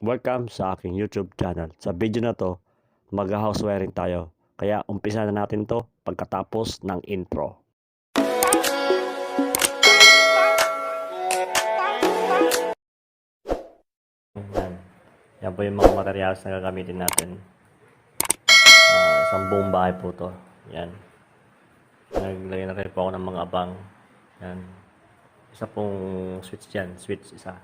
Welcome sa aking YouTube channel. Sa video na to, mag-house wiring tayo. Kaya umpisa na natin to pagkatapos ng intro. Yan. Yan po yung mga materials na gagamitin natin. Isang buong bahay po to. Yan. Naglagay na rin po ako ng mga abang. Yan. Isa pong switch dyan. Switch isa.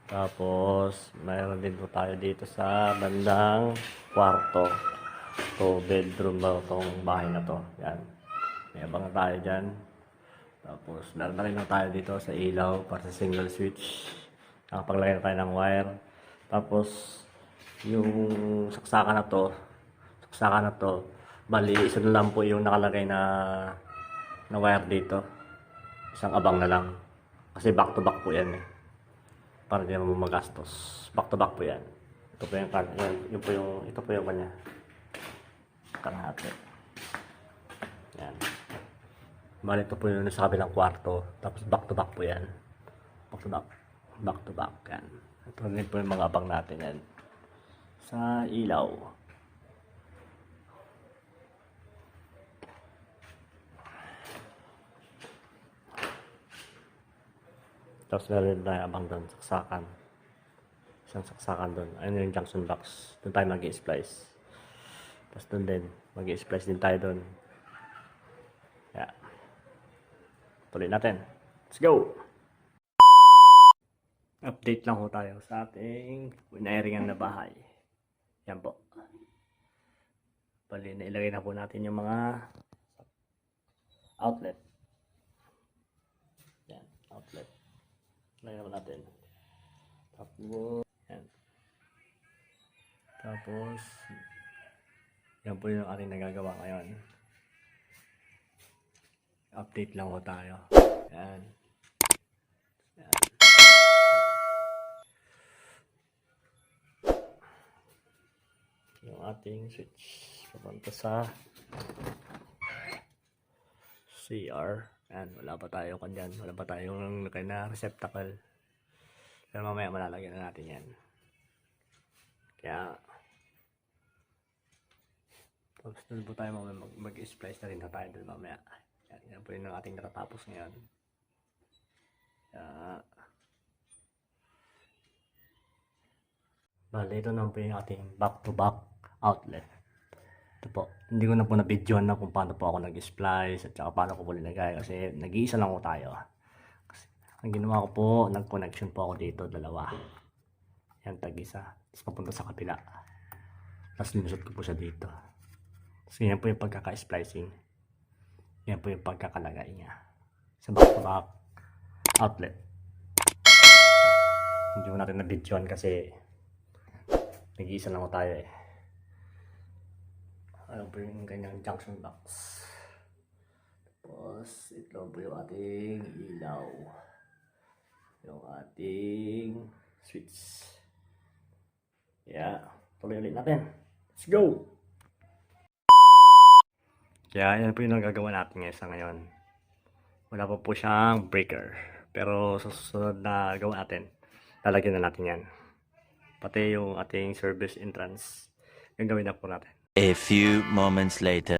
Tapos, mayroon din po tayo dito sa bandang kwarto. So, bedroom ba itong bahay na to. Yan. May abang na tayo dyan. Tapos, meron na rin tayo dito sa ilaw para sa single switch. Nakapaglagay na tayo ng wire. Tapos, yung saksakan na to, bali, isa na lang po yung nakalagay na wire dito. Isang abang na lang. Kasi back to back po yan eh. Para di naman magastos. Back to back po yan. Ito po yung card. Ito po yung kanya. Kalahati. Yan. Bali ito po yung nasa kabilang kwarto. Tapos back to back po yan. Back to back. Back to back. Yan. Ito rin po yung mga abang natin yan. Sa ilaw. Tapos meron tayo abang doon, saksakan. Isang saksakan doon. Ayun yung junction box. Doon tayo mag-i-splice. Tapos doon din, mag-i-splice din tayo doon. Yeah. Tuloy natin. Let's go! Update lang po tayo sa ating winairingan na bahay. Yan po. Bali, nailagay na po natin yung mga outlet. Yan, outlet. Lagyan naman natin. Tapos, yan. Tapos, yan po yung ating nagagawa ngayon. Update lang po tayo. Yan. Yan. Yung ating switch papunta sa CR. Yan, wala pa tayo kanyan. Wala pa tayong na receptacle. Pero mamaya malalagyan na natin yan. Kaya, tapos doon po tayo mamaya mag-splice na rin na tayo doon mamaya. Yan po yung ating natatapos ngayon. Kaya, bali, ito naman po yung ating back-to-back outlet. Ito po, hindi ko na po na-videoan na kung paano po ako nag-splice at saka paano ko po linagay kasi nag-iisa lang po tayo. Kasi, ang ginawa ko po, nag-connection po ako dito, dalawa. Yan, tag-isa. Tapos papunta sa kapila. Tapos linusot ko po siya dito. So, yan po yung pagkaka-splicing. Yan po yung pagkakalagay niya. Sa back-to-back outlet. Hindi ko natin na-videoan kasi nag-iisa lang ko tayo eh. Ano po yung kanyang junction box. Tapos, ito po yung ating ilaw. Yung ating switch. Yeah, tuloy ulit natin. Let's go! Kaya yan po yung nagagawa natin ngayon sa ngayon. Wala pa po siyang breaker. Pero sa susunod na gawa natin, lalagyan na natin yan. Pati yung ating service entrance, yung gawin na po natin. A few moments later.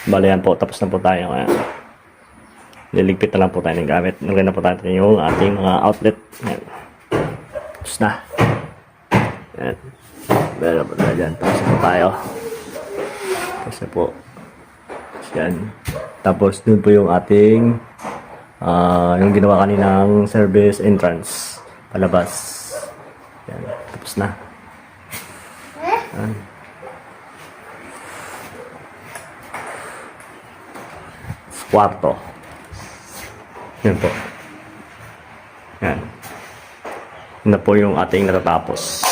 Bale yan po, tapos na po tayo. Ayan. Liligpit na lang po tayo ng gamit. Nagyan na po tayo yung ating mga outlet. Ayan. Tapos na. Ayan. Meron po tayo dyan. Tapos na po tayo. Tapos na po. Yan. Tapos dun po yung ating yung ginawa kaninang service entrance. Palabas. Yan. Tapos na. Yan. Kwarto. Yan po. Yan. Yan na po yung ating natatapos.